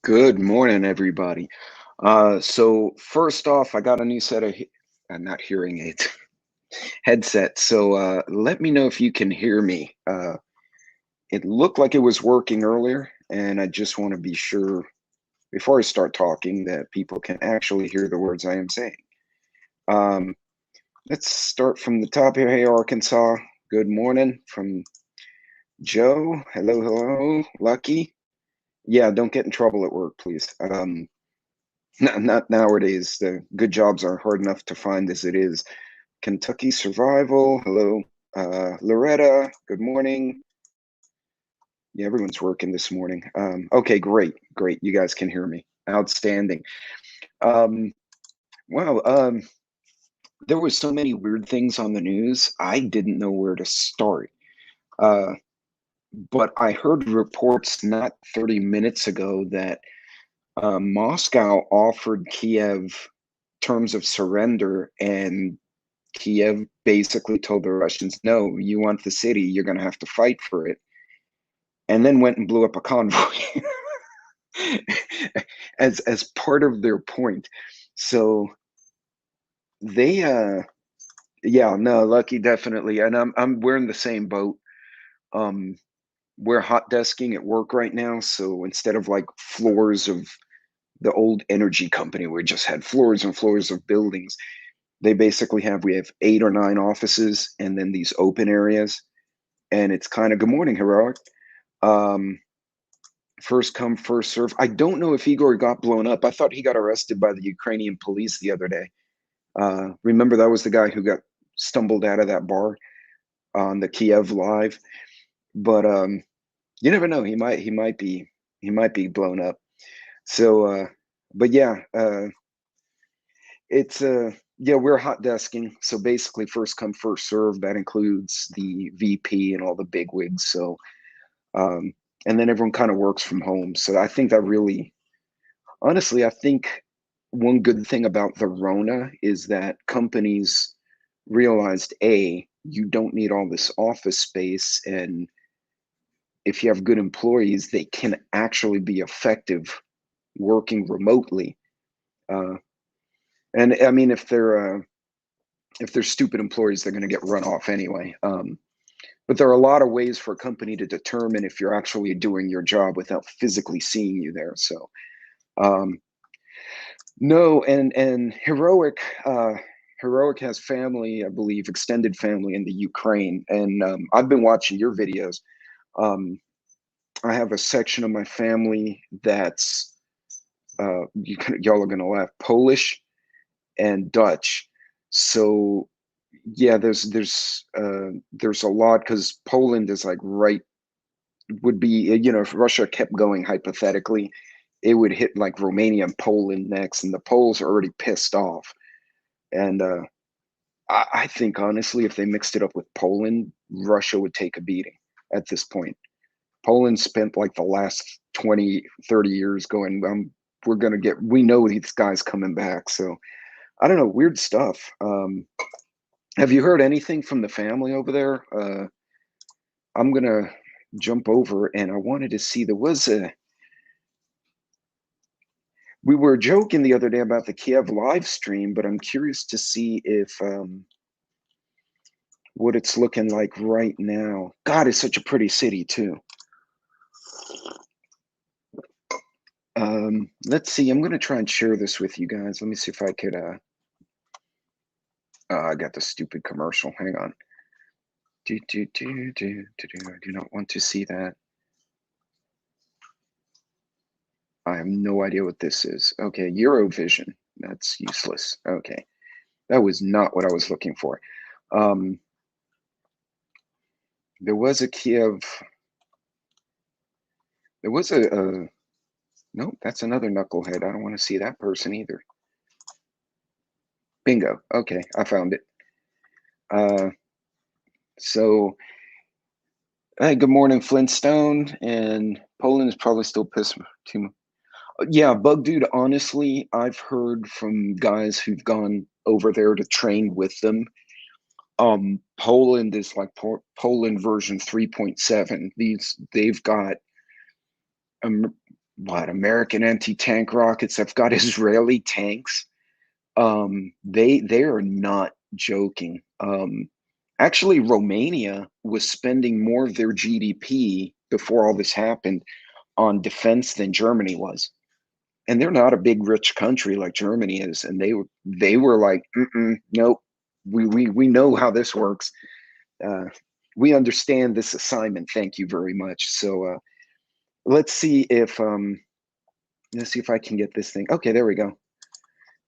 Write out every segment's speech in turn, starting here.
Good morning, everybody. So first off, I got a new set of not hearing aids, headset. So let me know if you can hear me. It looked like it was working earlier, and I just want to be sure before I start talking that people can actually hear the words I am saying. Um, let's start from the top here. Hey, Arkansas. Good morning from Joe. Hello, hello. Lucky. Yeah, don't get in trouble at work, please. Not nowadays. The good jobs are hard enough to find as it is. Kentucky Survival. Hello. Loretta. Good morning. Yeah, everyone's working this morning. Okay, great. Great. You guys can hear me. Outstanding. Um, wow. There was so many weird things on the news. I didn't know where to start. Uh, but I heard reports not 30 minutes ago that Moscow offered Kiev terms of surrender, and Kiev basically told the Russians, no, you want the city, you're going to have to fight for it. And then went and blew up a convoy as part of their point. So they yeah, no, Lucky, definitely. And I'm we're in the same boat. Um we're hot desking at work right now, so instead of like floors of the old energy company where we just had floors and floors of buildings, we have 8 or 9 offices and then these open areas, and it's kind of good morning, heroic. Um, first come, first serve. I don't know if Igor got blown up. I thought he got arrested by the Ukrainian police the other day. Remember that was the guy who got stumbled out of that bar on the Kiev live. But you never know. He might be blown up. So, but yeah, it's yeah, we're hot desking. So basically, first come, first serve. That includes the VP and all the big wigs. So um, and then everyone kind of works from home. So I think that really, honestly, I think one good thing about the Rona is that companies realized you don't need all this office space, and if you have good employees, they can actually be effective working remotely. Uh, and I mean, if they're stupid employees, they're going to get run off anyway. But there are a lot of ways for a company to determine if you're actually doing your job without physically seeing you there. So um, no, and heroic has family, I believe, extended family in the Ukraine, and I've been watching your videos. Um, I have a section of my family that's y'all are gonna laugh, Polish and Dutch. So yeah, there's a lot because Poland is like right would be, if Russia kept going hypothetically, it would hit like Romania and Poland next, and the Poles are already pissed off. And I think honestly, if they mixed it up with Poland, Russia would take a beating at this point. Poland spent like the last 20, 30 years going, we know these guys coming back. So I don't know, weird stuff. Have you heard anything from the family over there? I'm going to jump over, and I wanted to see, we were joking the other day about the Kiev live stream, but I'm curious to see if what it's looking like right now. God, it's such a pretty city too. Let's see. I'm going to try and share this with you guys. Let me see if I could. I got the stupid commercial. Hang on. I do not want to see that. I have no idea what this is. Okay, Eurovision. That's useless. Okay, that was not what I was looking for. There was a Kiev. There was a no, that's another knucklehead. I don't want to see that person either. Bingo. Okay, I found it. So, hey, good morning, Flintstone. And Poland is probably still pissed too much. Yeah, Bug Dude, honestly, I've heard from guys who've gone over there to train with them. Poland is like Poland version 3.7. They've got what, American anti-tank rockets. They've got Israeli tanks. They are not joking. Actually, Romania was spending more of their GDP before all this happened on defense than Germany was. And they're not a big rich country like Germany is, and they were like, nope, we know how this works. Uh, we understand this assignment. Thank you very much. So let's see if I can get this thing. Okay, there we go.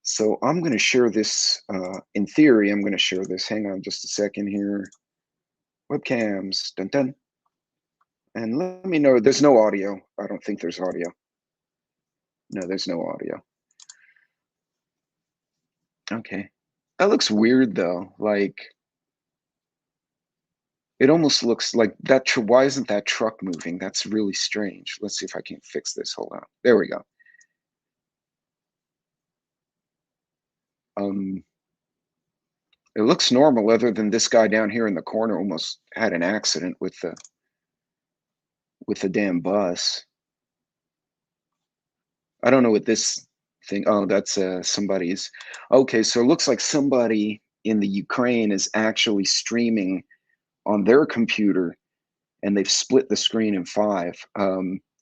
So I'm going to share this. In theory, I'm going to share this. Hang on just a second here. Webcams, dun dun. And let me know. There's no audio. I don't think there's audio. No, there's no audio. Okay. That looks weird though. Like it almost looks like that. Why isn't that truck moving? That's really strange. Let's see if I can fix this. Hold on. There we go. It looks normal other than this guy down here in the corner almost had an accident with the damn bus. I don't know what this thing. Oh, that's somebody's. Okay, so it looks like somebody in the Ukraine is actually streaming on their computer, and they've split the screen in five.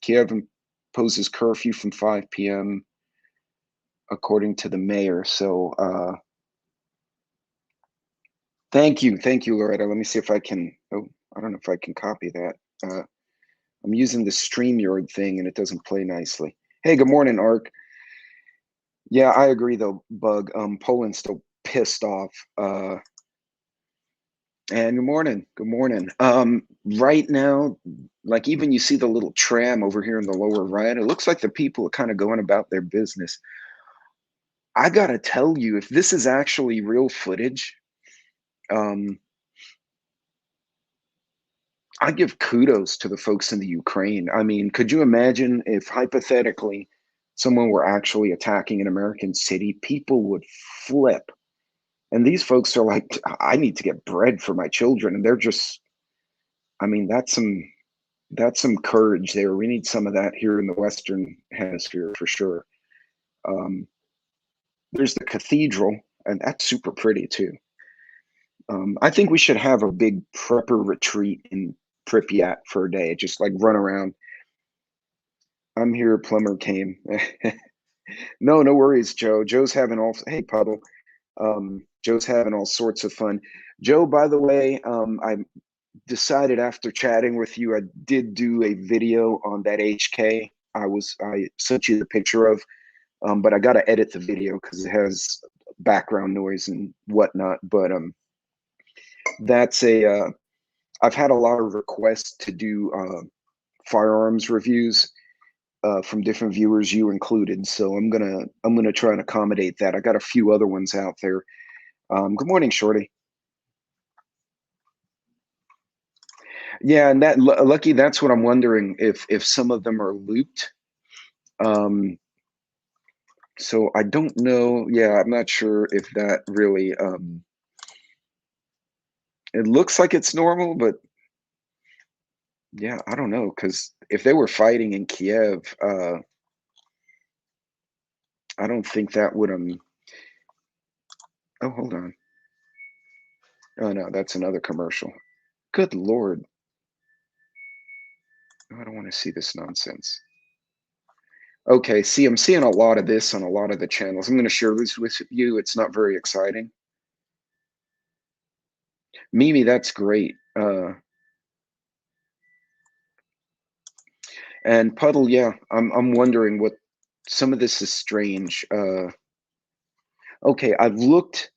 Kiev imposes curfew from 5 p.m. according to the mayor. So thank you, Loretta. Let me see if I can. Oh, I don't know if I can copy that. I'm using the StreamYard thing, and it doesn't play nicely. Hey, good morning, Ark. Yeah, I agree though, Bug. Poland's still pissed off. And good morning. Good morning. Right now, like even you see the little tram over here in the lower right, it looks like the people are kind of going about their business. I gotta tell you, if this is actually real footage, um, I give kudos to the folks in the Ukraine. I mean, could you imagine if hypothetically someone were actually attacking an American city? People would flip. And these folks are like, I need to get bread for my children. And they're just, I mean, that's some courage there. We need some of that here in the Western Hemisphere for sure. Um, there's the cathedral, and that's super pretty too. I think we should have a big prepper retreat in Pripyat for a day, just like run around. I'm here, plumber came. No, no worries, Joe. Joe's having all, hey, Puddle. Joe's having all sorts of fun. Joe, by the way, I decided after chatting with you, I did do a video on that HK. I sent you the picture of, but I got to edit the video because it has background noise and whatnot. But that's I've had a lot of requests to do firearms reviews from different viewers, you included. So I'm gonna try and accommodate that. I got a few other ones out there. Good morning, Shorty. Yeah, and that lucky. That's what I'm wondering if some of them are looped. Um, so I don't know. Yeah, I'm not sure if that really. It looks like it's normal, but yeah, I don't know because if they were fighting in Kiev, I don't think that would. Oh, hold on. Oh no, that's another commercial. Good Lord. I don't want to see this nonsense. Okay, see, I'm seeing a lot of this on a lot of the channels. I'm going to share this with you. It's not very exciting. Mimi, that's great. And Puddle, yeah, I'm wondering what some of this is strange. Okay, I've looked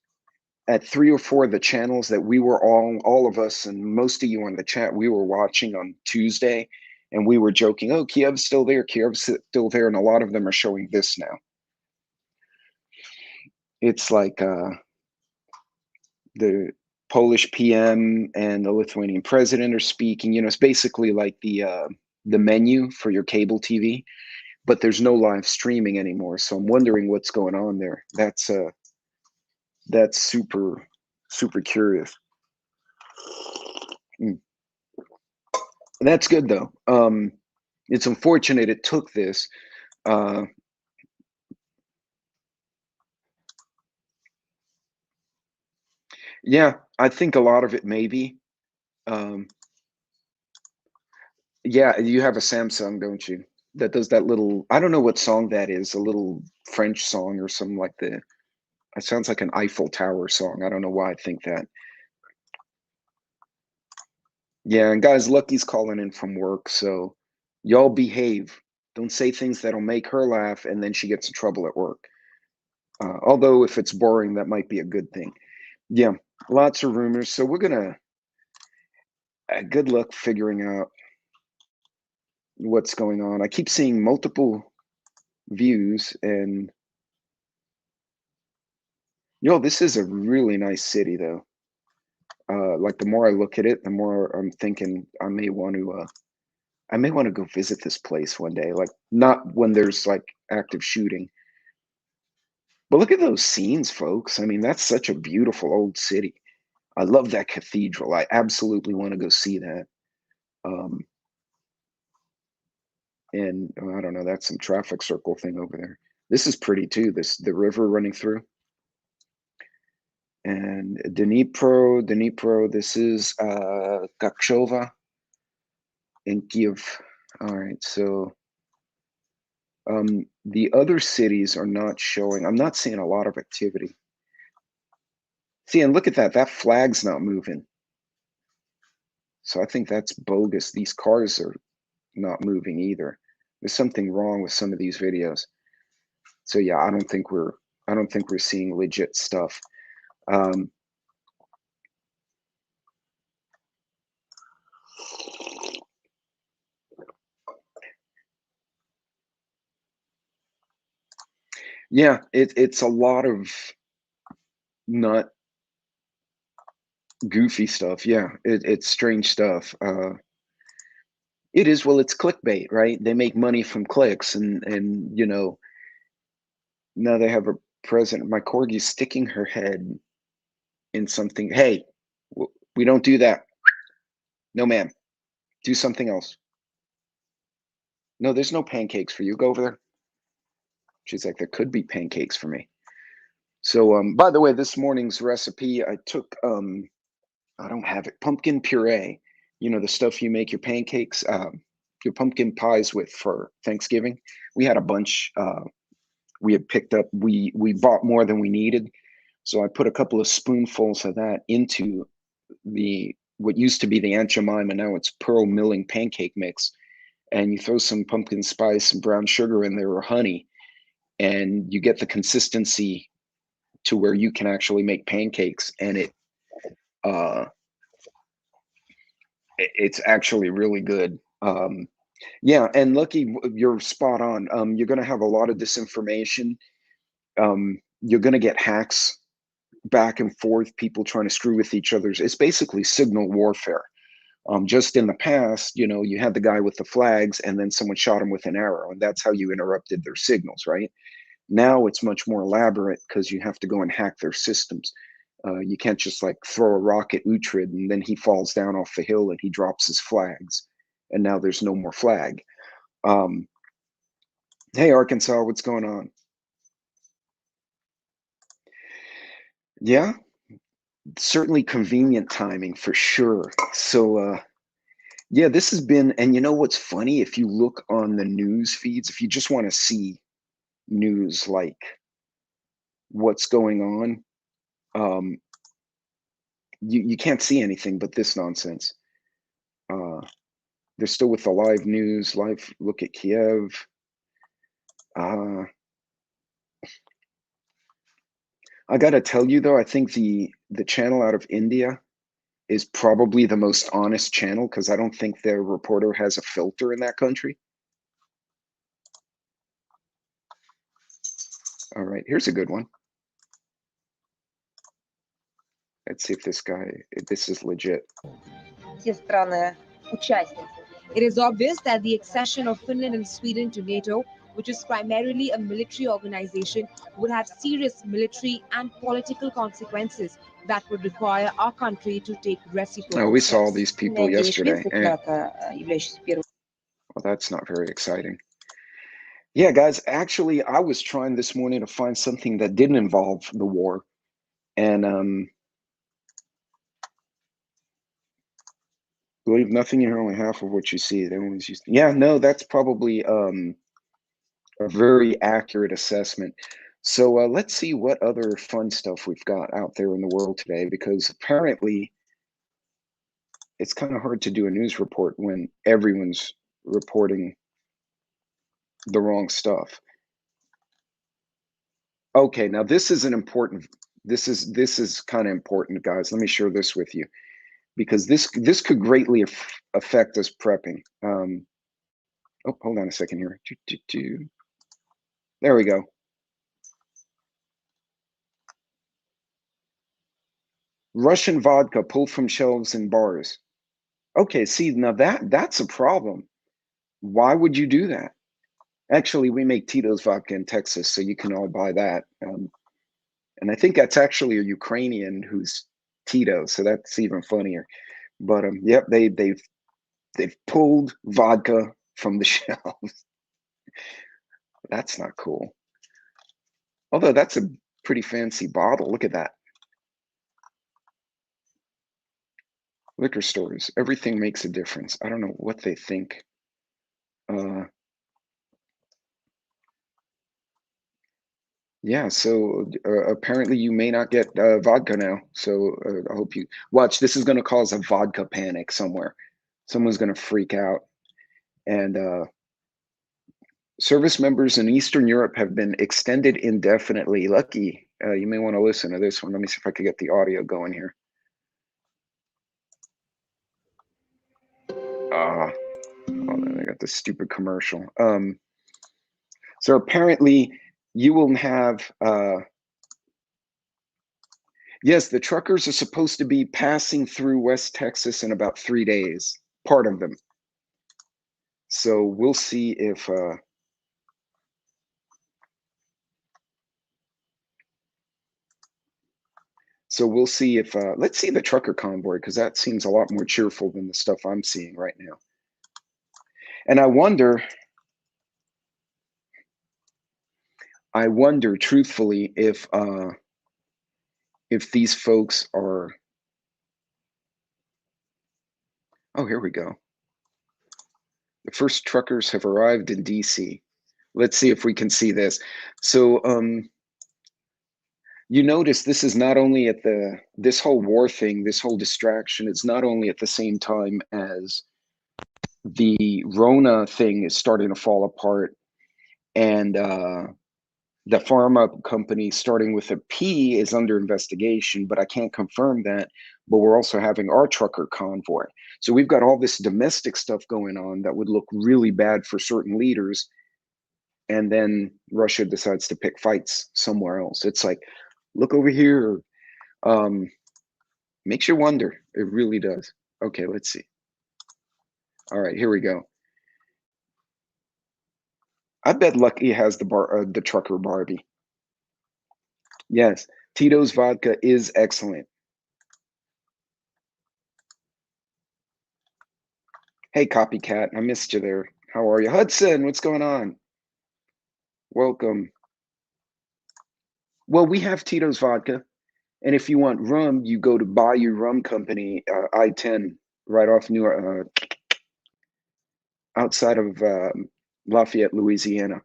at 3 or 4 of the channels that we were all of us and most of you on the chat, we were watching on Tuesday, and we were joking, oh, Kiev's still there, Kiev's still there, and a lot of them are showing this now. It's like the Polish PM and the Lithuanian president are speaking. You know, it's basically like the menu for your cable TV, but there's no live streaming anymore. So I'm wondering what's going on there. That's super curious. Mm. That's good though. it's unfortunate it took this. Yeah, I think a lot of it maybe. Yeah, you have a Samsung, don't you? That does that little, I don't know what song that is, a little French song or something like that. It sounds like an Eiffel Tower song. I don't know why I think that. Yeah, and guys, Lucky's calling in from work, so y'all behave. Don't say things that'll make her laugh and then she gets in trouble at work. Although if it's boring, that might be a good thing. Yeah, lots of rumors. So we're gonna good luck figuring out what's going on. I keep seeing multiple views, and this is a really nice city though. Like the more I look at it, the more I'm thinking I may want to go visit this place one day. Like not when there's like active shooting. But look at those scenes, folks. I mean, that's such a beautiful old city. I love that cathedral. I absolutely want to go see that. And I don't know, that's some traffic circle thing over there. This is pretty too. The river running through. And Dnipro. This is Kakshova in Kiev. All right, so the other cities are not showing. I'm not seeing a lot of activity. See, and look at that. That flag's not moving. So I think that's bogus. These cars are not moving either. There's something wrong with some of these videos. So yeah, I don't think we're seeing legit stuff. Yeah, it's a lot of not goofy stuff. Yeah, it's strange stuff. It is, well, it's clickbait, right? They make money from clicks, and now they have a president. My corgi's sticking her head in something. Hey, we don't do that. No, ma'am. Do something else. No, there's no pancakes for you. Go over there. She's like, there could be pancakes for me. So, by the way, this morning's recipe, I took, I don't have it, pumpkin puree. The stuff you make your pancakes, your pumpkin pies with for Thanksgiving. We had a bunch. We had picked up. We bought more than we needed, so I put a couple of spoonfuls of that into what used to be the Aunt Jemima, now it's pearl milling pancake mix, and you throw some pumpkin spice and brown sugar in there or honey, and you get the consistency to where you can actually make pancakes, and it's actually really good. Yeah, and Lucky, you're spot on. You're going to have a lot of disinformation. You're going to get hacks back and forth, people trying to screw with each other's. It's basically signal warfare. Just in the past, you had the guy with the flags, and then someone shot him with an arrow, and that's how you interrupted their signals, right? Now it's much more elaborate because you have to go and hack their systems. You can't just like throw a rock at Uhtred and then he falls down off the hill and he drops his flags, and now there's no more flag. Hey, Arkansas, what's going on? Yeah, certainly convenient timing for sure. So, yeah, this has been, and you know what's funny? If you look on the news feeds, if you just want to see news like what's going on, you can't see anything but this nonsense. They're still with the live news, live look at Kiev. I gotta tell you though, I think the channel out of India is probably the most honest channel because I don't think their reporter has a filter in that country. All right, here's a good one. Let's see if this is legit. It is obvious that the accession of Finland and Sweden to NATO, which is primarily a military organization, would have serious military and political consequences that would require our country to take reciprocal we saw steps. these people yesterday. Well, that's not very exciting. Yeah, guys, actually, I was trying this morning to find something that didn't involve the war. And believe nothing, you hear only half of what you see. They always used yeah, no, that's probably a very accurate assessment. So let's see what other fun stuff we've got out there in the world today, because apparently it's kind of hard to do a news report when everyone's reporting the wrong stuff. Okay, now this is an important. This is kind of important, guys. Let me share this with you because this could greatly affect us prepping. Oh, hold on a second here. There we go. Russian vodka pulled from shelves in bars. Okay, see, now that's a problem. Why would you do that? Actually, we make Tito's vodka in Texas, so you can all buy that. And I think that's actually a Ukrainian who's Tito, so that's even funnier. But yep, they've pulled vodka from the shelves. That's not cool. Although that's a pretty fancy bottle. Look at that. Liquor stores, everything makes a difference. I don't know what they think. Yeah, so apparently you may not get vodka now. So I hope you watch. This is going to cause a vodka panic somewhere. Someone's going to freak out. And service members in Eastern Europe have been extended indefinitely. Lucky, you may want to listen to this one. Let me see if I could get the audio going here. Oh, then I got this stupid commercial. So apparently you will have, yes, the truckers are supposed to be passing through West Texas in about 3 days, part of them. So we'll see if, let's see the trucker convoy, because that seems a lot more cheerful than the stuff I'm seeing right now. And I wonder truthfully if these folks are, oh, here we go. The first truckers have arrived in DC. Let's see if we can see this. So you notice this is not only at this whole war thing, this whole distraction, it's not only at the same time as the Rona thing is starting to fall apart, and the pharma company starting with a P is under investigation, but I can't confirm that. But we're also having our trucker convoy. So we've got all this domestic stuff going on that would look really bad for certain leaders. And then Russia decides to pick fights somewhere else. It's like, look over here. Makes you wonder. It really does. Okay, let's see. All right, here we go. I bet Lucky has the trucker Barbie. Yes, Tito's vodka is excellent. Hey, copycat, I missed you there. How are you? Hudson, what's going on? Welcome. Well, we have Tito's vodka. And if you want rum, you go to Bayou Rum Company, I-10, right off outside of Lafayette, Louisiana.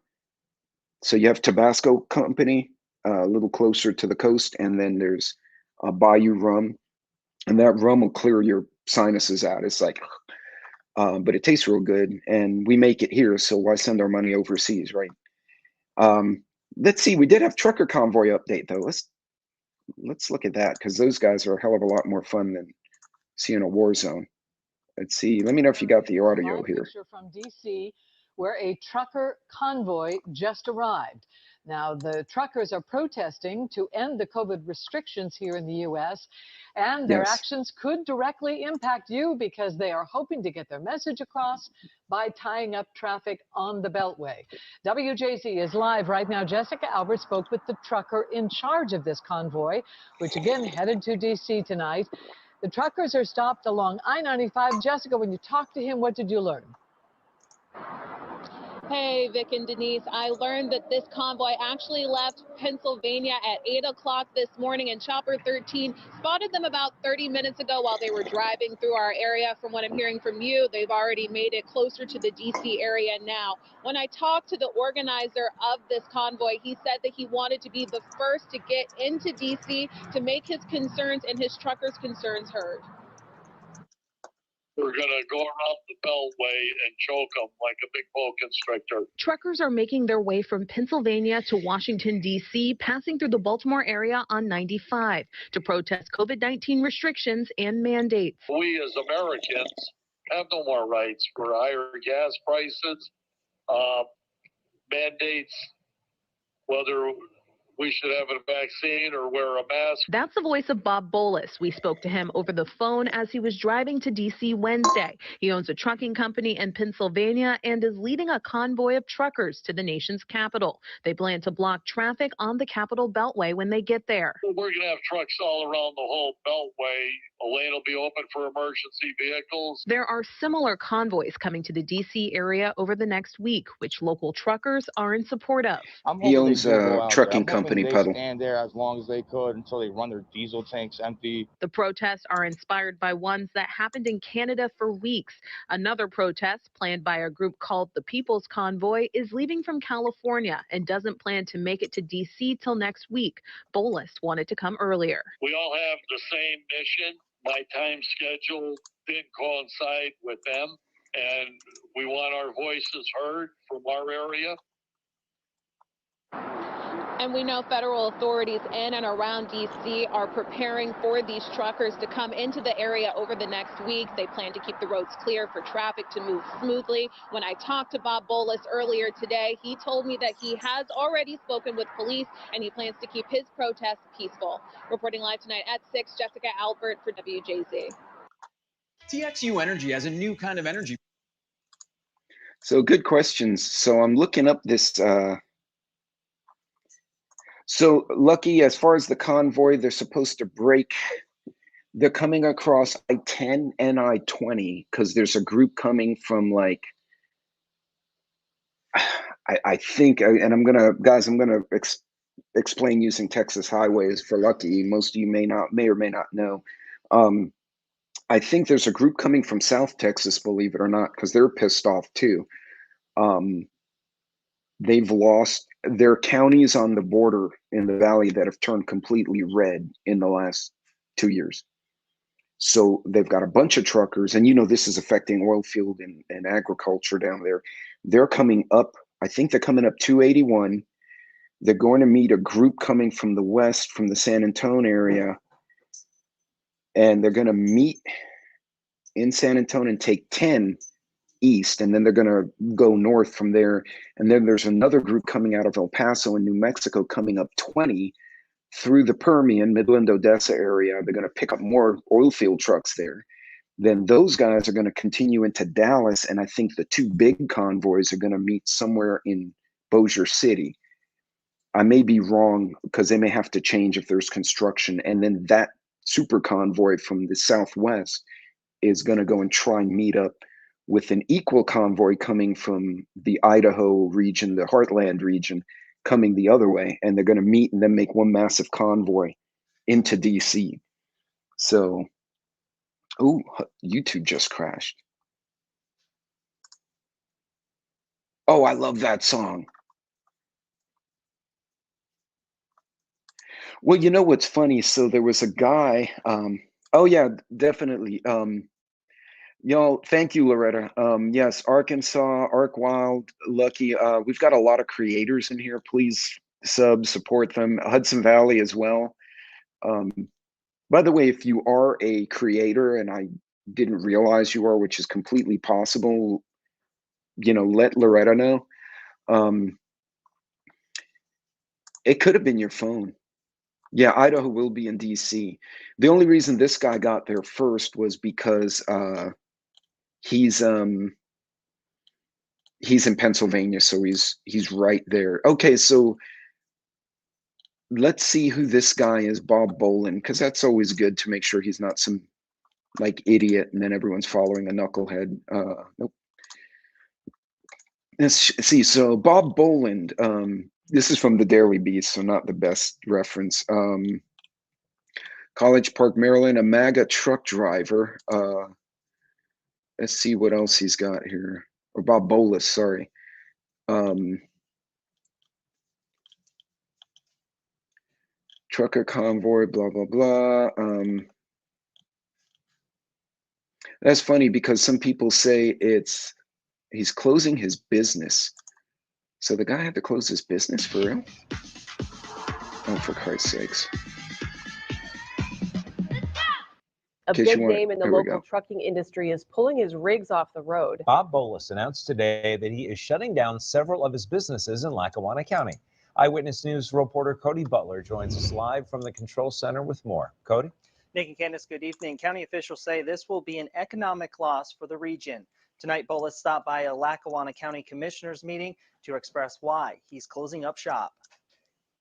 So you have Tabasco Company, a little closer to the coast, and then there's Bayou Rum. And that rum will clear your sinuses out. It's like, but it tastes real good. And we make it here, so why send our money overseas, right? Let's see. We did have trucker convoy update though. Let's look at that, because those guys are a hell of a lot more fun than seeing a war zone. Let's see. Let me know if you got the audio here. Picture from DC, where a trucker convoy just arrived. Now, the truckers are protesting to end the COVID restrictions here in the U.S., and their actions could directly impact you because they are hoping to get their message across by tying up traffic on the Beltway. WJZ is live right now. Jessica Albert spoke with the trucker in charge of this convoy, which again headed to D.C. tonight. The truckers are stopped along I-95. Jessica, when you talked to him, what did you learn? Hey, Vic and Denise. I learned that this convoy actually left Pennsylvania at 8 o'clock this morning, and Chopper 13 spotted them about 30 minutes ago while they were driving through our area. From what I'm hearing from you, they've already made it closer to the D.C. area now. When I talked to the organizer of this convoy, he said that he wanted to be the first to get into D.C. to make his concerns and his truckers' concerns heard. We're going to go around the beltway and choke them like a big boa constrictor. Truckers are making their way from Pennsylvania to Washington, D.C., passing through the Baltimore area on 95 to protest COVID-19 restrictions and mandates. We as Americans have no more rights for higher gas prices, mandates, whether we should have a vaccine or wear a mask. That's the voice of Bob Bolus. We spoke to him over the phone as he was driving to D.C. Wednesday. He owns a trucking company in Pennsylvania and is leading a convoy of truckers to the nation's capital. They plan to block traffic on the Capitol Beltway when they get there. We're going to have trucks all around the whole beltway. A lane will be open for emergency vehicles. There are similar convoys coming to the D.C. area over the next week, which local truckers are in support of. He owns a trucking company, Puddle. Stand there as long as they could until they run their diesel tanks empty. The protests are inspired by ones that happened in Canada for weeks. Another protest, planned by a group called the People's Convoy, is leaving from California and doesn't plan to make it to D.C. till next week. Bolus wanted to come earlier. We all have the same mission. My time schedule didn't coincide with them, and we want our voices heard from our area. And we know federal authorities in and around D.C. are preparing for these truckers to come into the area over the next week. They plan to keep the roads clear for traffic to move smoothly. When I talked to Bob Bolus earlier today, he told me that he has already spoken with police and he plans to keep his protests peaceful. Reporting live tonight at 6, Jessica Albert for WJZ. TXU Energy has a new kind of energy. So good questions. So I'm looking up this. So Lucky, as far as the convoy, they're supposed to break. They're coming across I-10 and I-20 because there's a group coming from like, I think, and I'm gonna explain using Texas highways for Lucky. Most of you may or may not know. I think there's a group coming from South Texas, believe it or not, because they're pissed off too. They've lost their counties on the border in the valley that have turned completely red in the last 2 years. So they've got a bunch of truckers, and you know this is affecting oil field and agriculture down there. They're coming up, I think they're coming up 281. They're going to meet a group coming from the west, from the San Antonio area, and they're going to meet in San Antonio and take 10 east, and then they're going to go north from there. And then there's another group coming out of El Paso in New Mexico coming up 20 through the Permian, Midland, Odessa area. They're going to pick up more oil field trucks there. Then those guys are going to continue into Dallas, and I think the two big convoys are going to meet somewhere in Bossier City. I may be wrong because they may have to change if there's construction. And then that super convoy from the southwest is going to go and try and meet up with an equal convoy coming from the Idaho region, the Heartland region, coming the other way. And they're going to meet and then make one massive convoy into DC. So, oh, YouTube just crashed. Oh, I love that song. Well, you know what's funny? So there was a guy, oh yeah, definitely. Y'all, thank you, Loretta. Yes, Arkansas, Ark Wild, Lucky. We've got a lot of creators in here. Please support them. Hudson Valley as well. By the way, if you are a creator and I didn't realize you are, which is completely possible, you know, let Loretta know. It could have been your phone. Yeah, Idaho will be in DC. The only reason this guy got there first was because he's in Pennsylvania, so he's right there. Okay, so let's see who this guy is, Bob Bolin, because that's always good to make sure he's not some like idiot and then everyone's following a knucklehead. Nope. Let's see. So Bob Boland, this is from the Daily Beast, so not the best reference. College Park, Maryland, a MAGA truck driver. Let's see what else he's got here. Or Bob Bolus, sorry. Trucker convoy, blah, blah, blah. That's funny because some people say he's closing his business. So the guy had to close his business for real? Oh, for Christ's sakes. A big name in the local trucking industry is pulling his rigs off the road. Bob Bolus announced today that he is shutting down several of his businesses in Lackawanna County. Eyewitness News reporter Cody Butler joins us live from the control center with more. Cody? Nick and Candace, good evening. County officials say this will be an economic loss for the region. Tonight, Bolus stopped by a Lackawanna County Commissioners meeting to express why he's closing up shop.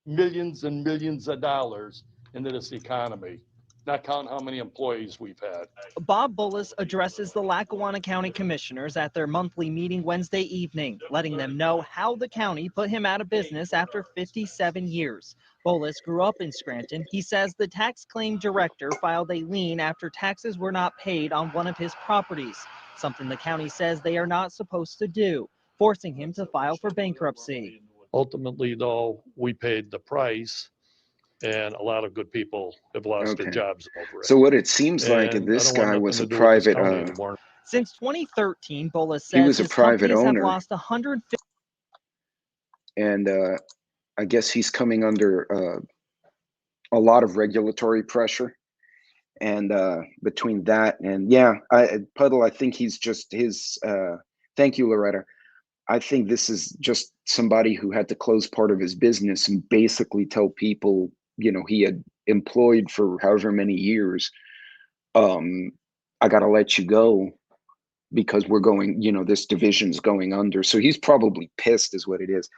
Millions and millions of dollars into this economy, not counting how many employees we've had. Bob Bolus addresses the Lackawanna County Commissioners at their monthly meeting Wednesday evening, letting them know how the county put him out of business after 57 years. Bolus grew up in Scranton. He says the tax claim director filed a lien after taxes were not paid on one of his properties, something the county says they are not supposed to do, forcing him to file for bankruptcy. Ultimately, though, we paid the price, and a lot of good people have lost their jobs over it. So what it seems like, And this guy was a nothing to do with this private. county anymore. Since 2013, Bolus He says was a his private companies owner. have lost 150. And I guess he's coming under a lot of regulatory pressure. And between that and Puddle, I think he's just his. Thank you, Loretta. I think this is just somebody who had to close part of his business and basically tell people, you know, he had employed for however many years, I got to let you go because we're going, you know, this division's going under. So he's probably pissed is what it is.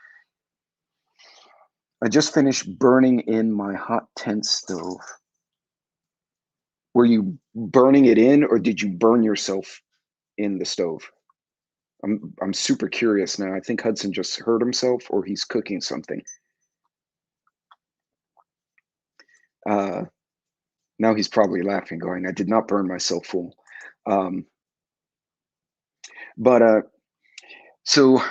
I just finished burning in my hot tent stove. Were you burning it in or did you burn yourself in the stove? I'm super curious now. I think Hudson just hurt himself or he's cooking something. Now he's probably laughing, going, I did not burn myself full. So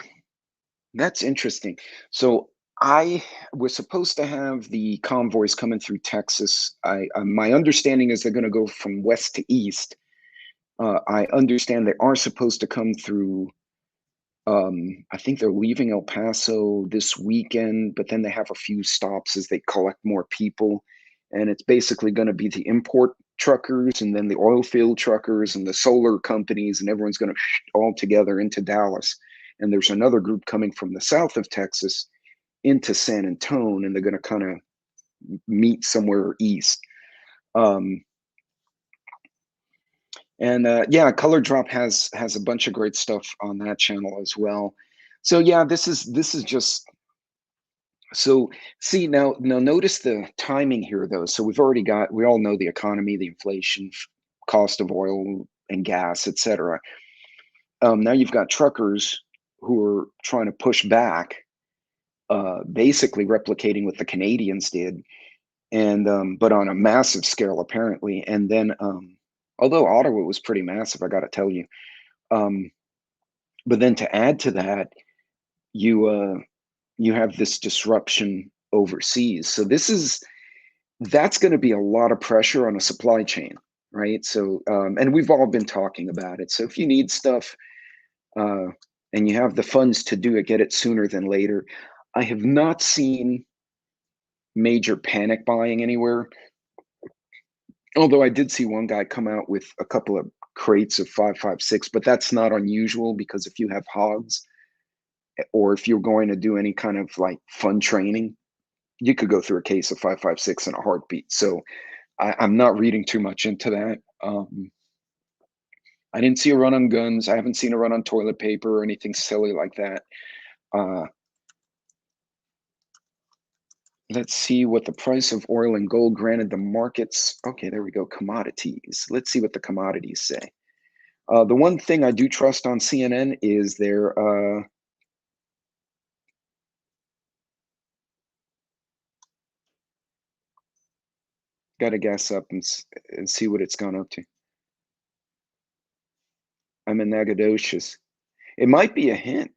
that's interesting. So I was supposed to have the convoys coming through Texas. My understanding is they're going to go from west to east. I understand they are supposed to come through. I think they're leaving El Paso this weekend, but then they have a few stops as they collect more people. And it's basically going to be the import truckers and then the oil field truckers and the solar companies, and everyone's going to all together into Dallas. And there's another group coming from the south of Texas into San Antonio, and they're going to kind of meet somewhere east. Color Drop has a bunch of great stuff on that channel as well. So yeah, this is just so see now notice the timing here though. So we all know the economy, the inflation, cost of oil and gas, etc. Now you've got truckers who are trying to push back, basically replicating what the Canadians did, and but on a massive scale apparently. And then although Ottawa was pretty massive, I got to tell you. But then to add to that, you have this disruption overseas. So that's going to be a lot of pressure on a supply chain, right? So and we've all been talking about it. So if you need stuff and you have the funds to do it, get it sooner than later. I have not seen major panic buying anywhere. Although I did see one guy come out with a couple of crates of 5.56, but that's not unusual because if you have hogs or if you're going to do any kind of like fun training, you could go through a case of 5.56 in a heartbeat. So I'm not reading too much into that. I didn't see a run on guns. I haven't seen a run on toilet paper or anything silly like that. Let's see what the price of oil and gold granted the markets. Okay, there we go. Commodities. Let's see what the commodities say. The one thing I do trust on CNN is their Got to gas up and see what it's gone up to. I'm in Nacogdoches. It might be a hint.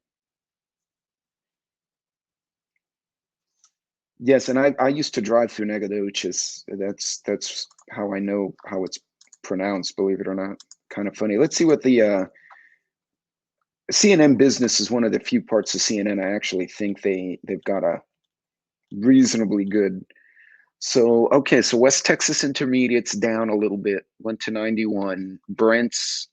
Yes, and I used to drive through Nacogdoches. That's how I know how it's pronounced, believe it or not. Kind of funny. Let's see what the CNN Business is one of the few parts of CNN I actually think they've got a reasonably good. So okay, so West Texas Intermediate's down a little bit, went to 91. Brent's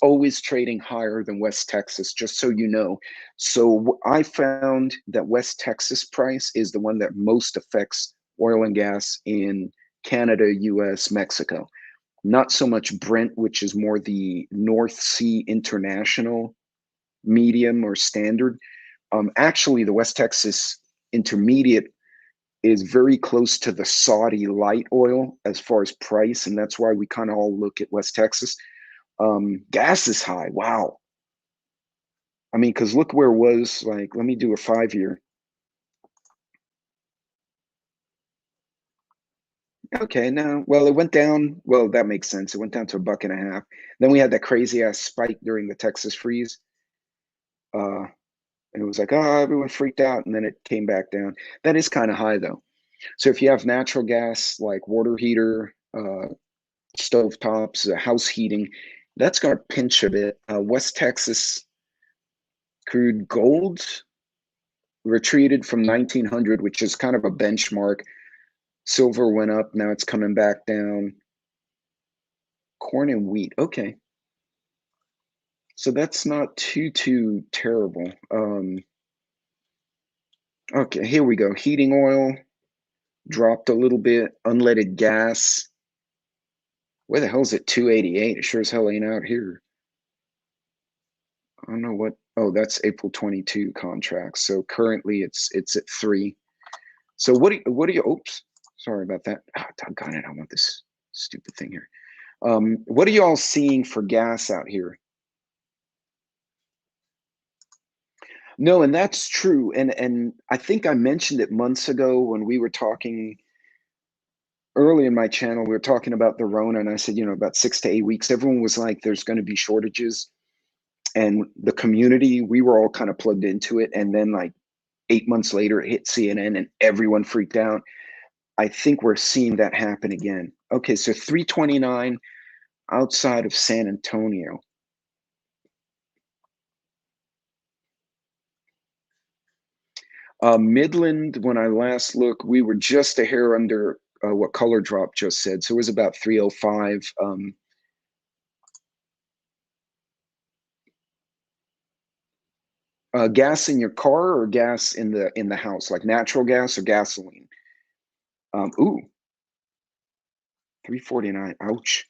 always trading higher than West Texas, just so you know. So I found that West Texas price is the one that most affects oil and gas in Canada, US, Mexico. Not so much Brent, which is more the North Sea International medium or standard. Actually, the West Texas Intermediate is very close to the Saudi light oil as far as price, and that's why we kind of all look at West Texas. Gas is high. Wow. I mean, because look where it was. Like, let me do a 5-year. Okay, now, well, it went down. Well, that makes sense. It went down to $1.50. Then we had that crazy ass spike during the Texas freeze. And it was like, oh, everyone freaked out, and then it came back down. That is kind of high, though. So if you have natural gas, like water heater, stove tops, house heating, that's going to pinch a bit. West Texas crude gold retreated from 1900, which is kind of a benchmark. Silver went up. Now it's coming back down. Corn and wheat. Okay. So that's not too terrible. Okay, here we go. Heating oil dropped a little bit. Unleaded gas. Where the hell is it? 288. It sure as hell ain't out here. I don't know what. Oh, that's April 22 contract. So currently it's at 3. So what do you? Oops, sorry about that. Doggone it! I want this stupid thing here. What are you all seeing for gas out here? No, and that's true. And I think I mentioned it months ago when we were talking early in my channel. We were talking about the Rona, and I said, about 6 to 8 weeks. Everyone was like, "There's going to be shortages," and the community, we were all kind of plugged into it. And then, like 8 months later, it hit CNN, and everyone freaked out. I think we're seeing that happen again. Okay, so 329 outside of San Antonio. Midland, when I last looked, we were just a hair under what Color Drop just said. So it was about 305. Gas in your car or gas in the house, like natural gas or gasoline? Ooh, 349. Ouch.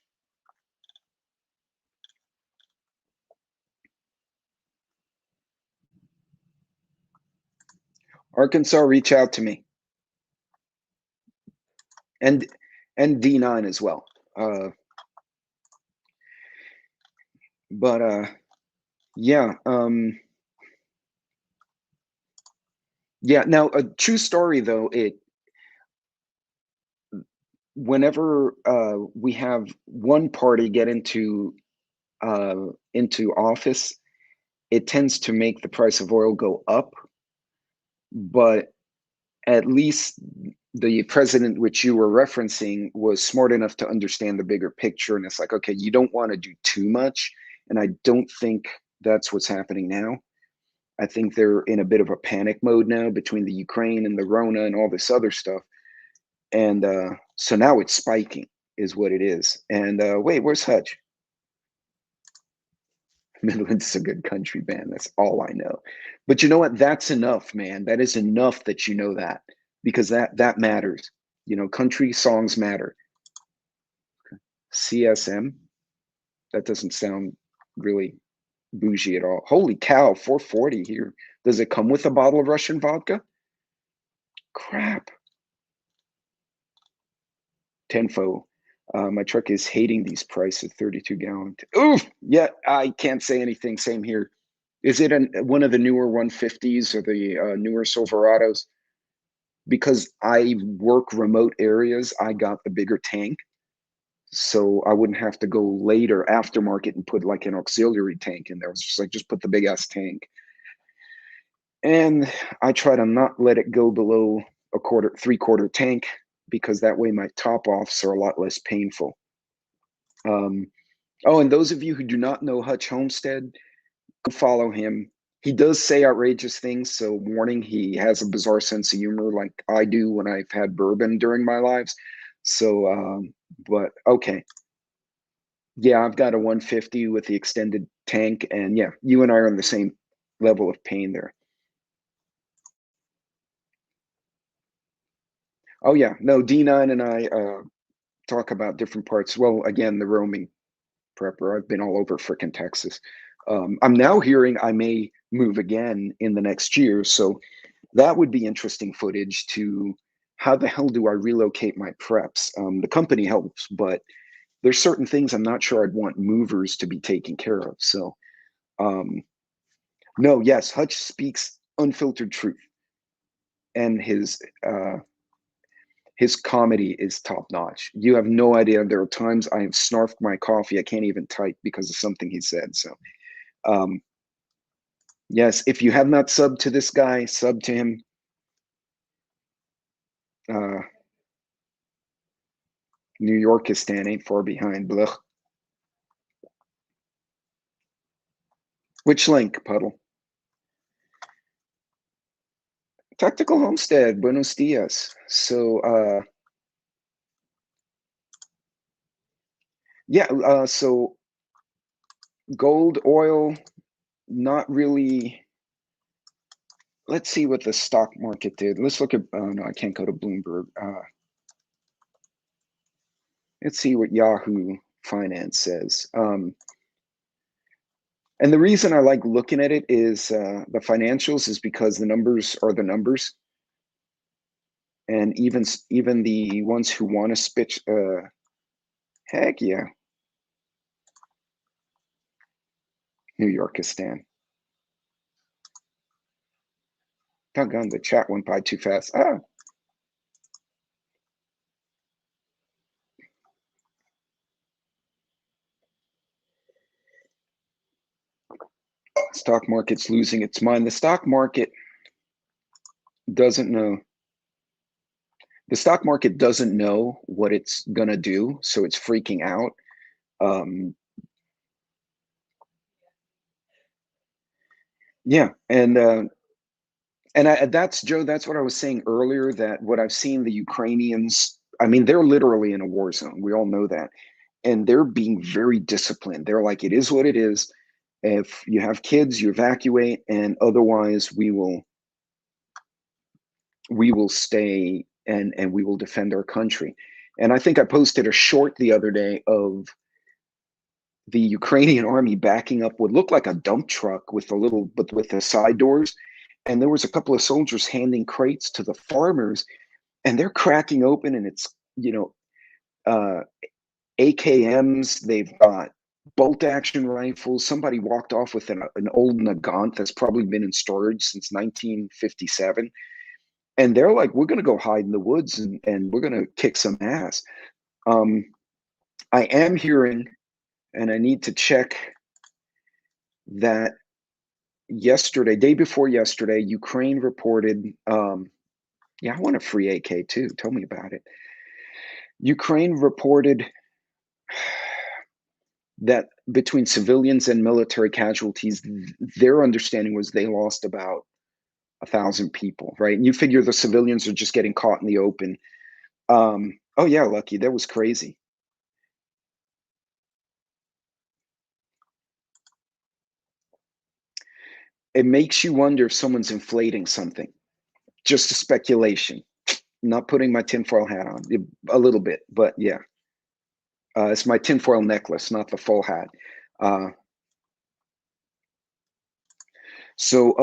Arkansas, reach out to me. And D9 as well. Yeah. Yeah. Now, a true story though. Whenever we have one party get into office, it tends to make the price of oil go up. But at least the president, which you were referencing, was smart enough to understand the bigger picture. And it's like, okay, you don't want to do too much. And I don't think that's what's happening now. I think they're in a bit of a panic mode now between the Ukraine and the Rona and all this other stuff. And so now it's spiking is what it is. And wait, where's Hutch? Midland's a good country band. That's all I know. But you know what? That's enough, man. That is enough that you know that, because that matters. Country songs matter. CSM. That doesn't sound really bougie at all. Holy cow, 440 here. Does it come with a bottle of Russian vodka? Crap. Tenfo. My truck is hating these prices, 32 gallon. Oof! Yeah, I can't say anything. Same here. Is it one of the newer 150s or the newer Silverados? because I work remote areas, I got the bigger tank. So I wouldn't have to go later aftermarket and put like an auxiliary tank in there. It's just like, just put the big ass tank. And I try to not let it go below a 3/4 tank, because that way my top offs are a lot less painful. Oh, and those of you who do not know Hutch Homestead, go follow him. He does say outrageous things, so warning, he has a bizarre sense of humor like I do when I've had bourbon during my lives. So, but okay. Yeah, I've got a 150 with the extended tank, and yeah, you and I are on the same level of pain there. Oh yeah, no, D9 and I talk about different parts. Well, again, the roaming prepper. I've been all over frickin' Texas. I'm now hearing I may move again in the next year, so that would be interesting footage to how the hell do I relocate my preps? The company helps, but there's certain things I'm not sure I'd want movers to be taking care of. So, no, yes, Hutch speaks unfiltered truth, and his comedy is top notch. You have no idea. There are times I have snarfed my coffee. I can't even type because of something he said. So, yes, if you have not subbed to this guy, sub to him. New Yorkistan ain't far behind. Blech. Which link, Puddle? Tactical Homestead, buenos dias. So, yeah, so gold, oil, not really. Let's see what the stock market did. Let's look at, oh no, I can't go to Bloomberg. Let's see what Yahoo Finance says. And the reason I like looking at it is the financials is because the numbers are the numbers. And even the ones who want to spit, heck yeah. New Yorkistan. Doggone, the chat went by too fast. Ah. Stock market's losing its mind. The stock market doesn't know. The stock market doesn't know what it's gonna do, so it's freaking out. Yeah, and that's Joe. That's what I was saying earlier. That what I've seen the Ukrainians. I mean, they're literally in a war zone. We all know that, and they're being very disciplined. They're like, it is what it is. If you have kids, you evacuate, and otherwise, we will stay and we will defend our country. And I think I posted a short the other day of the Ukrainian army backing up what looked like a dump truck with with the side doors. And there was a couple of soldiers handing crates to the farmers, and they're cracking open, and it's, AKMs, they've got bolt action rifles. Somebody walked off with an old Nagant that's probably been in storage since 1957. And they're like, we're going to go hide in the woods and we're going to kick some ass. I am hearing, and I need to check, that day before yesterday, Ukraine reported, yeah, I want a free AK too. Tell me about it. Ukraine reported that between civilians and military casualties, their understanding was they lost about 1,000 people, right? And you figure the civilians are just getting caught in the open. Oh yeah, Lucky, that was crazy. It makes you wonder if someone's inflating something. Just a speculation. Not putting my tinfoil hat on, a little bit, but yeah. It's my tinfoil necklace, not the full hat. So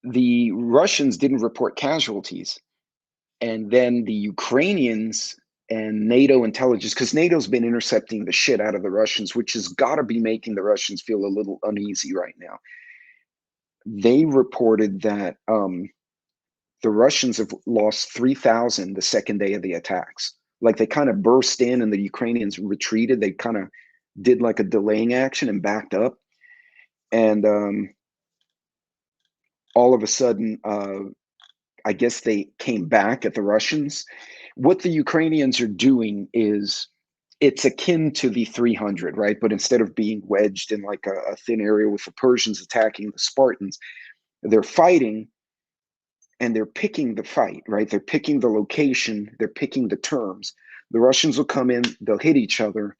the Russians didn't report casualties. And then the Ukrainians and NATO intelligence, because NATO's been intercepting the shit out of the Russians, which has got to be making the Russians feel a little uneasy right now. They reported that the Russians have lost 3,000 the second day of the attacks. Like they kind of burst in and the Ukrainians retreated. They kind of did like a delaying action and backed up. And all of a sudden, I guess they came back at the Russians. What the Ukrainians are doing is it's akin to the 300, right? But instead of being wedged in like a thin area with the Persians attacking the Spartans, they're fighting and they're picking the fight, right? They're picking the location, they're picking the terms. The Russians will come in, they'll hit each other,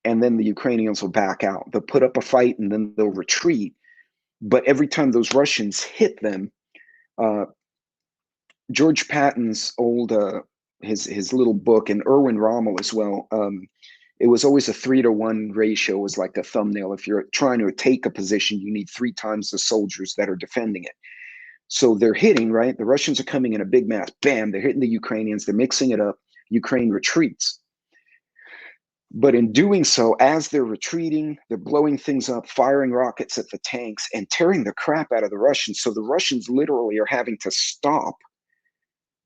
and then the Ukrainians will back out. They'll put up a fight and then they'll retreat. But every time those Russians hit them, George Patton's old his little book, and Erwin Rommel as well. It was always a 3-to-1 ratio was like the thumbnail. If you're trying to take a position, you need 3 times the soldiers that are defending it. So they're hitting, right? The Russians are coming in a big mass. Bam, they're hitting the Ukrainians. They're mixing it up. Ukraine retreats. But in doing so, as they're retreating, they're blowing things up, firing rockets at the tanks and tearing the crap out of the Russians. So the Russians literally are having to stop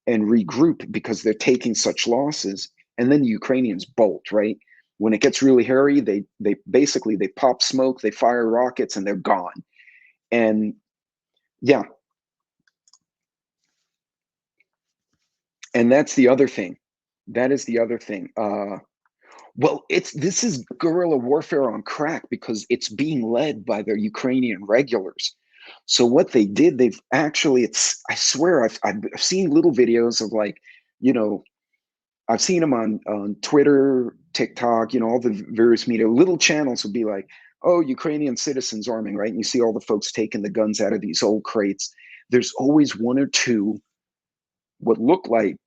and regroup because they're taking such losses. And then the Ukrainians bolt, right? When it gets really hairy, they basically they pop smoke, they fire rockets, and they're gone. And yeah. And that's the other thing. That is the other thing. Well, this is guerrilla warfare on crack because it's being led by the Ukrainian regulars. So what they did, they've actually, I swear, I've seen little videos of like, you know, I've seen them on Twitter, TikTok, you know, all the various media, little channels would be like, oh, Ukrainian citizens arming, right? And you see all the folks taking the guns out of these old crates. There's always 1 or 2 what look like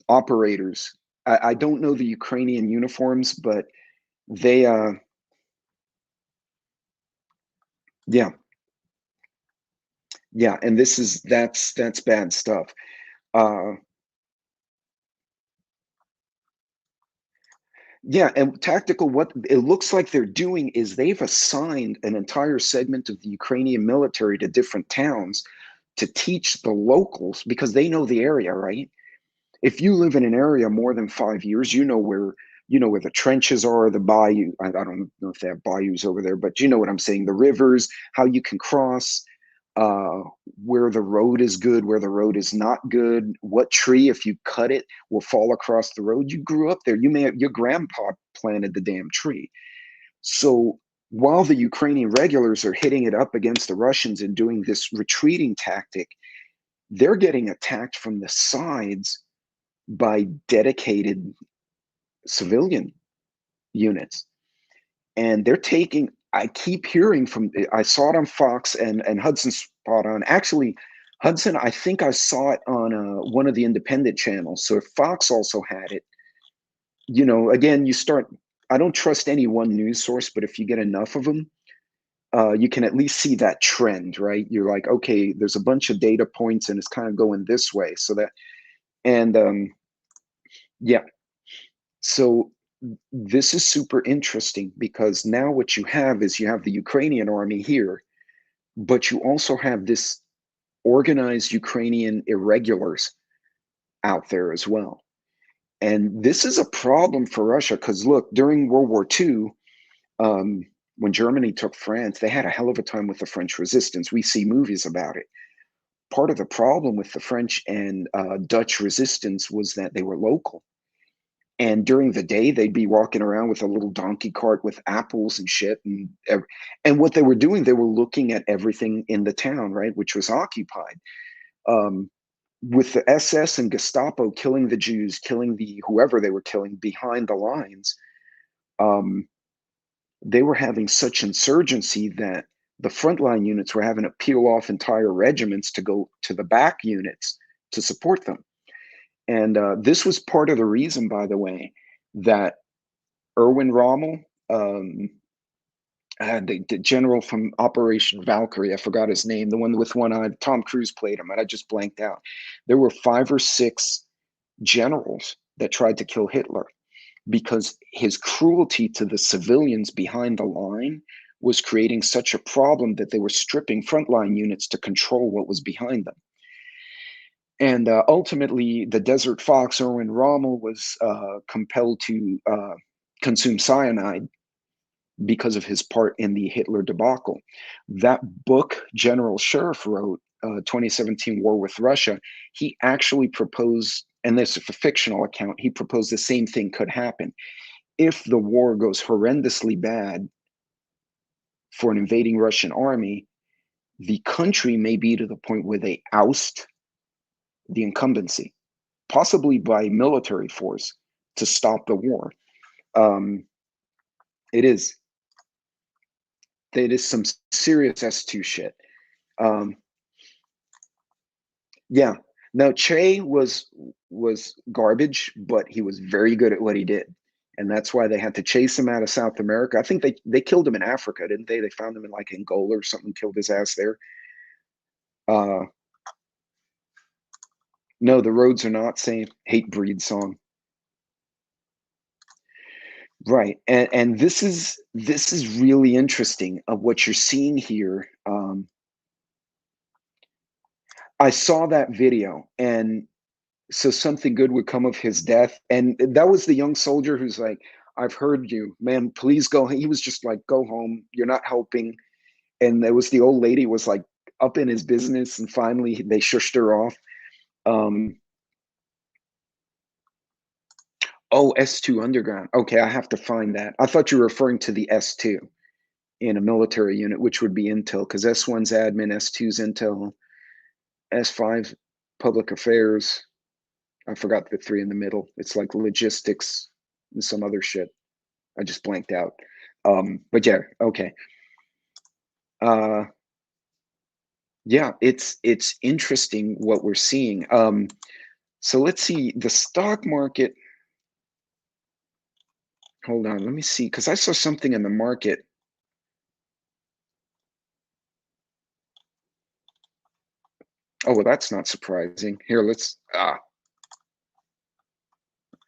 operators. I don't know the Ukrainian uniforms, but they, yeah, and that's bad stuff. Yeah, and tactical, what it looks like they're doing is they've assigned an entire segment of the Ukrainian military to different towns to teach the locals because they know the area, right? If you live in an area more than 5 years, you know where the trenches are, the bayou. I don't know if they have bayous over there, but you know what I'm saying. The rivers, how you can cross, where the road is good, where the road is not good, what tree, if you cut it, will fall across the road. You grew up there. Your grandpa planted the damn tree. So while the Ukrainian regulars are hitting it up against the Russians and doing this retreating tactic, they're getting attacked from the sides by dedicated civilian units. And they're taking, I keep hearing from, I saw it on Fox and Hudson spot on. Actually, Hudson, I think I saw it on one of the independent channels. So if Fox also had it, you know, again, I don't trust any one news source, but if you get enough of them, you can at least see that trend, right? You're like, okay, there's a bunch of data points and it's kind of going this way. So that, and yeah. So this is super interesting because now what you have is you have the Ukrainian army here, but you also have this organized Ukrainian irregulars out there as well. And this is a problem for Russia because look, during World War II, when Germany took France, they had a hell of a time with the French resistance. We see movies about it. Part of the problem with the French and Dutch resistance was that they were local. And during the day, they'd be walking around with a little donkey cart with apples and shit. And what they were doing, they were looking at everything in the town, right, which was occupied. With the SS and Gestapo killing the Jews, killing whoever they were killing behind the lines, they were having such insurgency that the frontline units were having to peel off entire regiments to go to the back units to support them. And this was part of the reason, by the way, that Erwin Rommel, the general from Operation Valkyrie, I forgot his name, the one with one eye, Tom Cruise played him, and I just blanked out. There were 5 or 6 generals that tried to kill Hitler because his cruelty to the civilians behind the line was creating such a problem that they were stripping frontline units to control what was behind them. And ultimately, the Desert Fox, Erwin Rommel, was compelled to consume cyanide because of his part in the Hitler debacle. That book General Sheriff wrote, 2017 War with Russia, he actually proposed, and this is a fictional account, he proposed the same thing could happen. If the war goes horrendously bad for an invading Russian army, the country may be to the point where they oust the incumbency, possibly by military force, to stop the war. It is some serious S2 shit. Yeah. Now Che was garbage, but he was very good at what he did, and that's why they had to chase him out of South America. I think they killed him in Africa, didn't they? They found him in like Angola or something, killed his ass there. No, the roads are not safe. Hate breed song. Right, and this is really interesting of what you're seeing here. I saw that video, and so something good would come of his death. And that was the young soldier who's like, I've heard you, man, please go. He was just like, go home, you're not helping. And there was the old lady was like up in his business, and finally they shushed her off. Oh, S2 Underground. Okay, I have to find that. I thought you were referring to the S2 in a military unit, which would be Intel, because S1's admin, S2's Intel, S5 public affairs. I forgot the 3 in the middle. It's like logistics and some other shit. I just blanked out. But yeah, okay. Yeah, it's interesting what we're seeing. So let's see the stock market. Hold on, let me see, because I saw something in the market. Oh, well, that's not surprising. Here, let's right,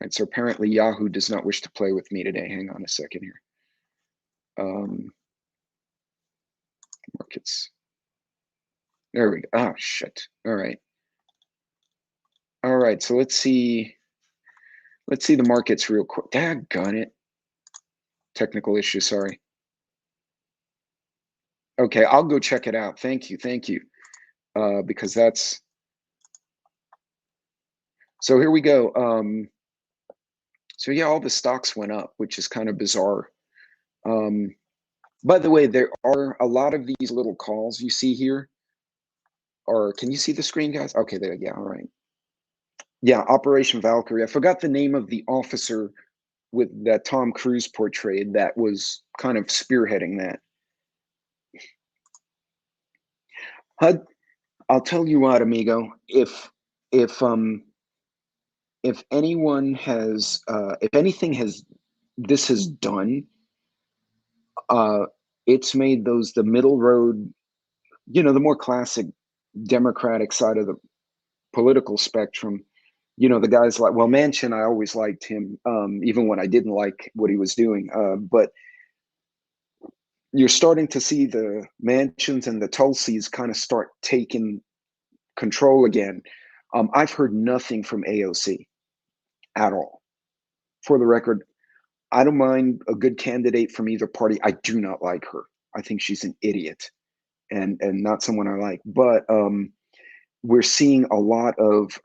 so apparently Yahoo does not wish to play with me today. Hang on a second here. Markets. There we go. Oh, shit. All right. All right, so let's see the markets real quick. Daggone it. Technical issue, sorry. Okay, I'll go check it out. Thank you. Because that's, so here we go. So yeah, all the stocks went up, which is kind of bizarre. By the way, there are a lot of these little calls you see here. Or can you see the screen, guys? Okay, there, yeah, all right. Yeah, Operation Valkyrie. I forgot the name of the officer with that Tom Cruise portrayed that was kind of spearheading that. HUD, I'll tell you what, amigo, if anyone has if anything has done, it's made those the middle road, the more classic Democratic side of the political spectrum, the guys like, well, Manchin, I always liked him, even when I didn't like what he was doing, but you're starting to see the Manchins and the Tulsis kind of start taking control again. I've heard nothing from AOC at all. For the record, I don't mind a good candidate from either party. I do not like her. I think she's an idiot and not someone I like. But we're seeing a lot of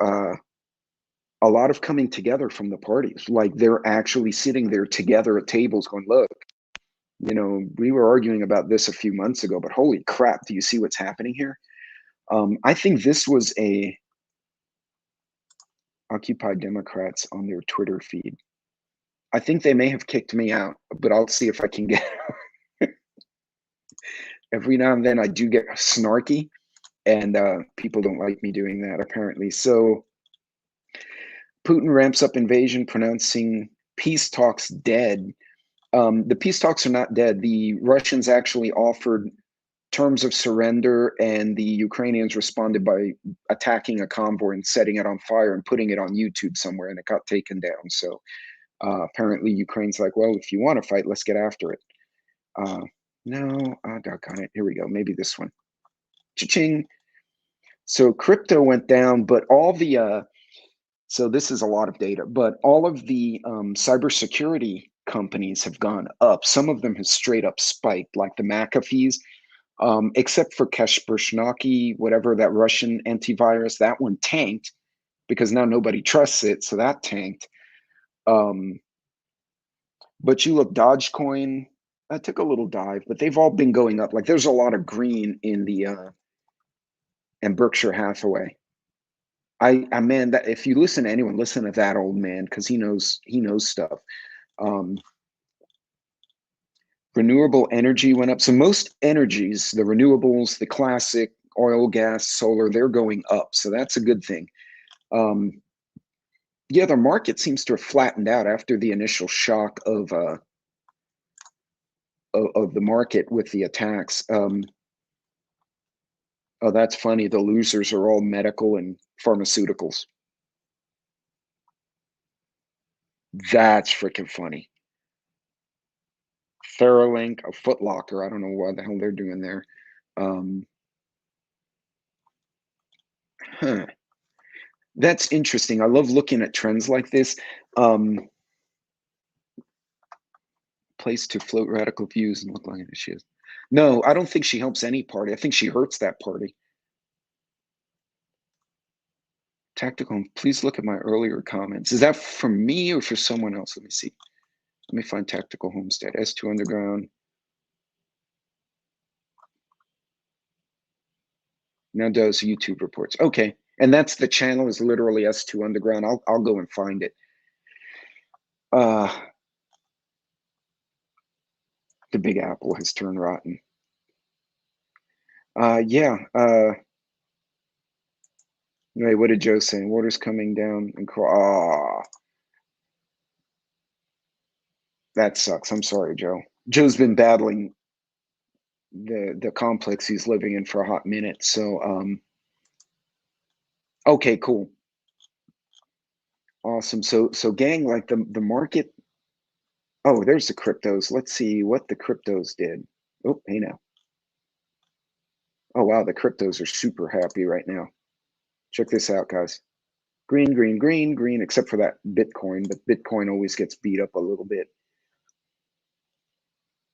coming together from the parties. Like they're actually sitting there together at tables going, look, we were arguing about this a few months ago, but holy crap, do you see what's happening here? I think this was a Occupy Democrats on their Twitter feed. I think they may have kicked me out, but I'll see if I can get every now and then I do get snarky, and people don't like me doing that apparently. So Putin ramps up invasion, pronouncing peace talks dead. The peace talks are not dead. The Russians actually offered terms of surrender, and the Ukrainians responded by attacking a convoy and setting it on fire and putting it on YouTube somewhere, and it got taken down. So apparently Ukraine's like, well, if you want to fight, let's get after it. No, doggone it. Here we go. Maybe this one. Cha-ching. So crypto went down, but all the so this is a lot of data, but all of the cybersecurity companies have gone up. Some of them have straight up spiked, like the McAfee's, except for Kaspersky, whatever, that Russian antivirus, that one tanked because now nobody trusts it, so that tanked. But you look, Dogecoin, I took a little dive, but they've all been going up. Like there's a lot of green in the and Berkshire Hathaway. I man, that if you listen to anyone, listen to that old man because he knows stuff. Renewable energy went up. So most energies, the renewables, the classic oil, gas, solar, they're going up. So that's a good thing. Yeah, the market seems to have flattened out after the initial shock of the market with the attacks. Oh, that's funny. The losers are all medical and pharmaceuticals. That's freaking funny. Theralink, a Foot Locker. I don't know what the hell they're doing there. That's interesting. I love looking at trends like this. Place to float radical views and look like she is. No, I don't think she helps any party. I think she hurts that party. Tactical, please look at my earlier comments. Is that from me or for someone else? Let me see. Let me find Tactical Homestead, S2 Underground. Now does YouTube reports. Okay, and that's the channel is literally S2 Underground. I'll go and find it. The Big Apple has turned rotten. Yeah. Anyway, what did Joe say? Water's coming down and that sucks. I'm sorry, Joe. Joe's been battling the complex he's living in for a hot minute. So okay, cool. Awesome. So gang, like the market. Oh, there's the cryptos. Let's see what the cryptos did. Oh, hey now. Oh wow, the cryptos are super happy right now. Check this out, guys. Green, green, green, green, except for that Bitcoin, but Bitcoin always gets beat up a little bit.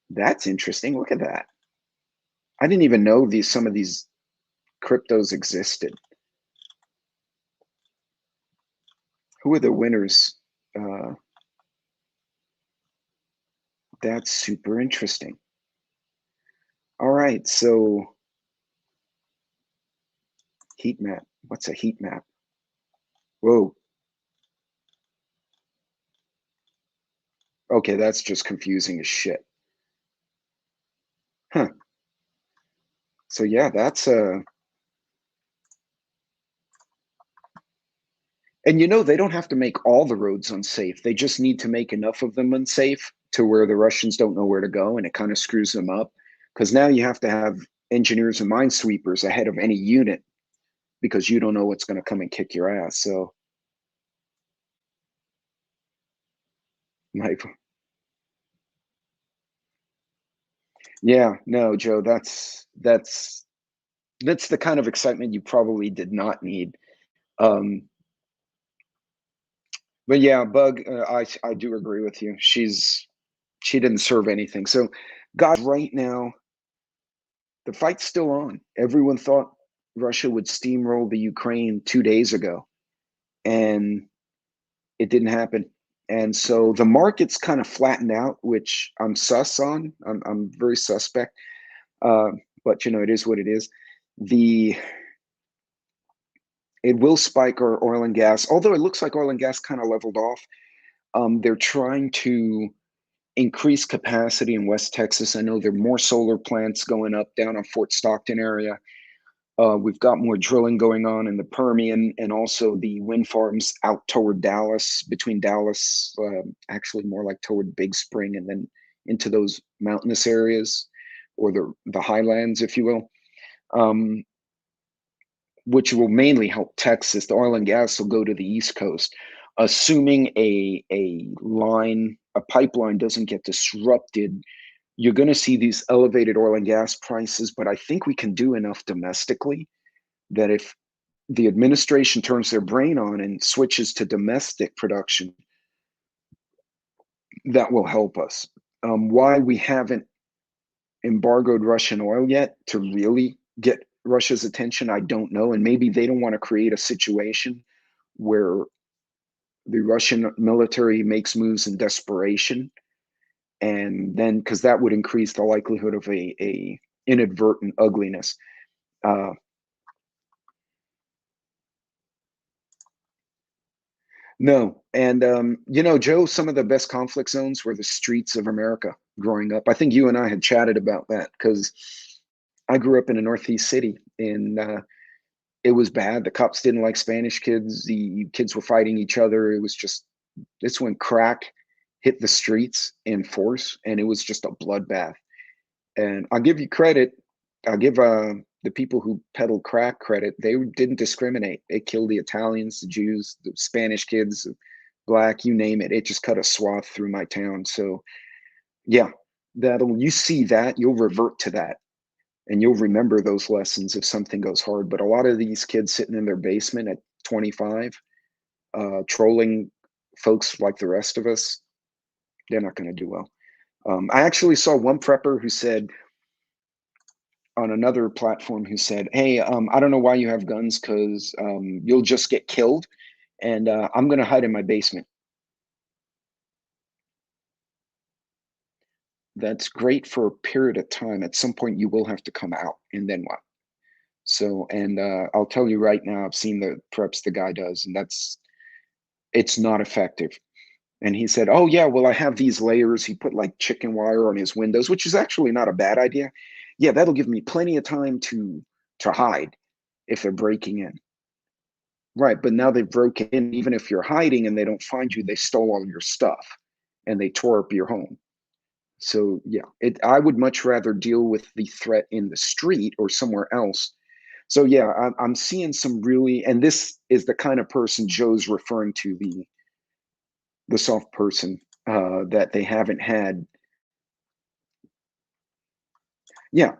That's interesting. Look at that. I didn't even know some of these cryptos existed. Who are the winners? That's super interesting. All right, so heat map. What's a heat map? Whoa. Okay, that's just confusing as shit. Huh. So yeah, that's and you know, they don't have to make all the roads unsafe. They just need to make enough of them unsafe to where the Russians don't know where to go, and it kind of screws them up. Because now you have to have engineers and minesweepers ahead of any unit because you don't know what's going to come and kick your ass. So, yeah, no, Joe, that's the kind of excitement you probably did not need. But yeah, Bug, I do agree with you. She didn't serve anything. So, guys, right now, the fight's still on. Everyone thought Russia would steamroll the Ukraine 2 days ago, and it didn't happen. And so the market's kind of flattened out, which I'm sus on. I'm very suspect. But you know, it is what it is. It will spike our oil and gas, although it looks like oil and gas kind of leveled off. They're trying to increase capacity in West Texas. I know there are more solar plants going up down on Fort Stockton area. We've got more drilling going on in the Permian, and also the wind farms out toward Dallas, between Dallas, actually more like toward Big Spring, and then into those mountainous areas, or the highlands, if you will, which will mainly help Texas. The oil and gas will go to the East Coast, assuming a pipeline doesn't get disrupted. You're going to see these elevated oil and gas prices, but I think we can do enough domestically that if the administration turns their brain on and switches to domestic production, that will help us. Why we haven't embargoed Russian oil yet to really get Russia's attention, I don't know. And maybe they don't want to create a situation where the Russian military makes moves in desperation, and then because that would increase the likelihood of a inadvertent ugliness. No, and you know, Joe, some of the best conflict zones were the streets of America growing up. I think you and I had chatted about that because I grew up in a Northeast city, and it was bad. The cops didn't like Spanish kids. The kids were fighting each other. It was just, it's when crack hit the streets in force, and it was just a bloodbath. And I'll give you credit. I'll give the people who peddled crack credit. They didn't discriminate. It killed the Italians, the Jews, the Spanish kids, black, you name it. It just cut a swath through my town. So yeah, you see that, you'll revert to that. And you'll remember those lessons if something goes hard. But a lot of these kids sitting in their basement at 25, trolling folks like the rest of us, they're not going to do well. I actually saw one prepper who said on another platform, who said, hey, I don't know why you have guns, because you'll just get killed, and I'm going to hide in my basement. That's great for a period of time. At some point, you will have to come out, and then what? So, and I'll tell you right now, I've seen the preps the guy does, and it's not effective. And he said, oh yeah, well, I have these layers. He put like chicken wire on his windows, which is actually not a bad idea. Yeah, that'll give me plenty of time to hide if they're breaking in. Right, but now they've broken in. Even if you're hiding and they don't find you, they stole all your stuff and they tore up your home. So yeah, I would much rather deal with the threat in the street or somewhere else. So yeah, I'm seeing some really, and this is the kind of person Joe's referring to, the soft person that they haven't had. Yeah.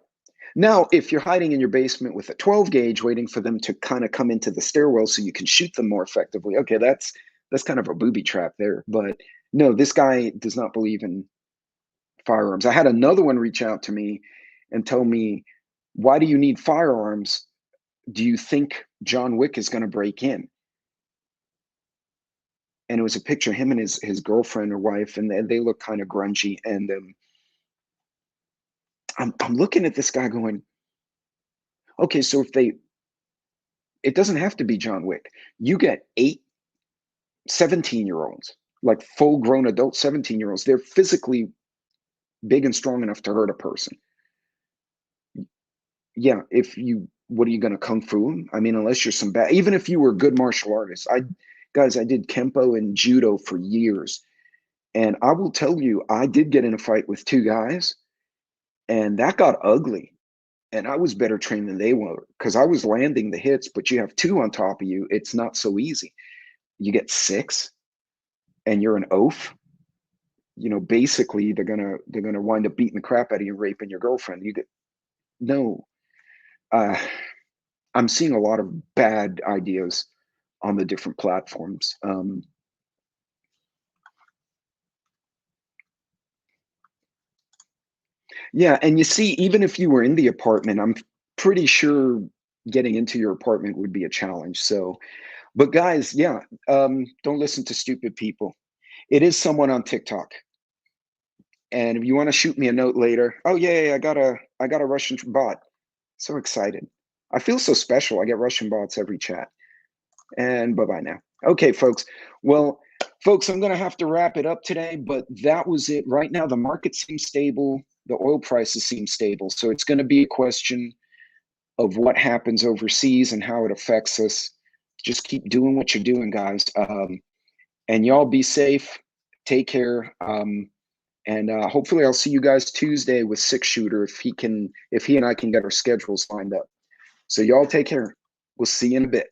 Now, if you're hiding in your basement with a 12 gauge, waiting for them to kind of come into the stairwell so you can shoot them more effectively, okay, that's kind of a booby trap there. But no, this guy does not believe in firearms. I had another one reach out to me and tell me, why do you need firearms? Do you think John Wick is going to break in? And it was a picture of him and his girlfriend or wife, and they look kind of grungy. And I'm looking at this guy going, okay, so it doesn't have to be John Wick. You get 17-year-olds, like full grown adult 17-year-olds. They're physically big and strong enough to hurt a person. Yeah, what are you going to kung fu him? I mean, unless you're some bad, even if you were a good martial artist. I did Kempo and Judo for years. And I will tell you, I did get in a fight with two guys, and that got ugly. And I was better trained than they were, because I was landing the hits, but you have two on top of you. It's not so easy. You get 6 and you're an oaf. You know, basically they're gonna wind up beating the crap out of you, raping your girlfriend. No. I'm seeing a lot of bad ideas on the different platforms. Yeah, and you see, even if you were in the apartment, I'm pretty sure getting into your apartment would be a challenge. So, but guys, yeah, don't listen to stupid people. It is someone on TikTok. And if you want to shoot me a note later, oh yeah, I got a Russian bot. So excited. I feel so special. I get Russian bots every chat. And bye-bye now. Okay, folks. Well, folks, I'm going to have to wrap it up today, but that was it. Right now, the market seems stable. The oil prices seem stable. So it's going to be a question of what happens overseas and how it affects us. Just keep doing what you're doing, guys. And y'all be safe. Take care. And hopefully I'll see you guys Tuesday with 6-Shooter if he and I can get our schedules lined up. So y'all take care. We'll see you in a bit.